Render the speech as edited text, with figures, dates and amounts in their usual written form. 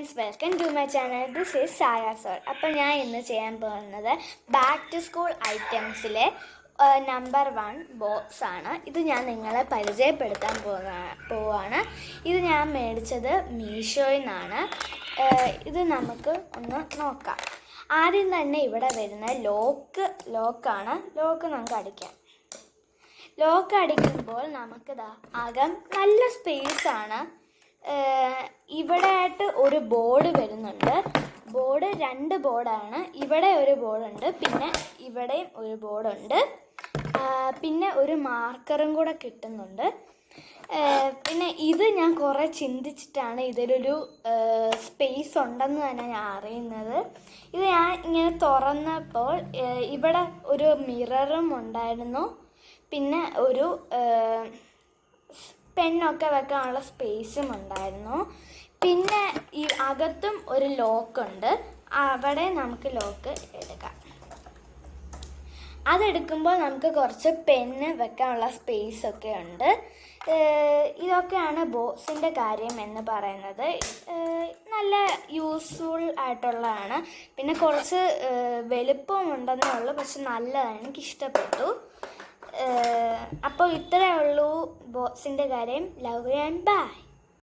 Friends, welcome to my channel. This is Saya soul. അപ്പോൾ ഞാൻ ഇന്ന് ചെയ്യാൻ പോകുന്നത് ബാക്ക് ടു സ്കൂൾ ഐറ്റംസിലെ നമ്പർ 1 ബോക്സ് ആണ്. ഇത് ഞാൻ നിങ്ങളെ പരിചയപ്പെടുത്താൻ പോവാണ്. ഇത് ഞാൻ മേടിച്ചത് മീഷോയിൽ നിന്നാണ്. ഇത് നമുക്ക് ഒന്ന് നോക്കാം. ആദ്യം തന്നെ ഇവിടെ വരുന്ന ലോക്കാണ്. ലോക്ക് നമുക്ക് അടിക്കാം. ലോക്ക് അടിക്കുമ്പോൾ നമുക്കിതാ അകം നല്ല സ്പേസാണ്. ഇവിടെ ആയിട്ട് ഒരു ബോർഡ് വരുന്നുണ്ട്. ബോർഡ് 2 ബോർഡാണ്. ഇവിടെ ഒരു ബോർഡുണ്ട്, പിന്നെ ഇവിടെയും ഒരു ബോർഡുണ്ട്. പിന്നെ ഒരു മാർക്കറും കൂടെ കിട്ടുന്നുണ്ട്. പിന്നെ ഇത് ഞാൻ കുറേ ചിന്തിച്ചിട്ടാണ് ഇതിലൊരു സ്പേസ് ഉണ്ടെന്ന് തന്നെ ഞാൻ അറിയുന്നത്. ഇത് ഞാൻ ഇങ്ങനെ തുറന്നപ്പോൾ ഇവിടെ ഒരു മിററും ഉണ്ടായിരുന്നു, പിന്നെ ഒരു പെന്നൊക്കെ വെക്കാനുള്ള സ്പേസും ഉണ്ടായിരുന്നു. പിന്നെ ഈ അകത്തും ഒരു ലോക്കുണ്ട്. അവിടെ നമുക്ക് ലോക്ക് എടുക്കാം. അതെടുക്കുമ്പോൾ നമുക്ക് കുറച്ച് പെന്ന് വെക്കാനുള്ള സ്പേസൊക്കെ ഉണ്ട്. ഇതൊക്കെയാണ് ബോക്സിൻ്റെ കാര്യം എന്ന് പറയുന്നത്. നല്ല യൂസ്ഫുൾ ആയിട്ടുള്ളതാണ്. പിന്നെ കുറച്ച് വലുപ്പമുണ്ടെന്നേ ഉള്ളൂ, പക്ഷെ നല്ലതാണ്, എനിക്കിഷ്ടപ്പെട്ടു. അപ്പോൾ ഇത്രയേ ഉള്ളൂ ബോക്സിൻ്റെ കാര്യം. Love you and by.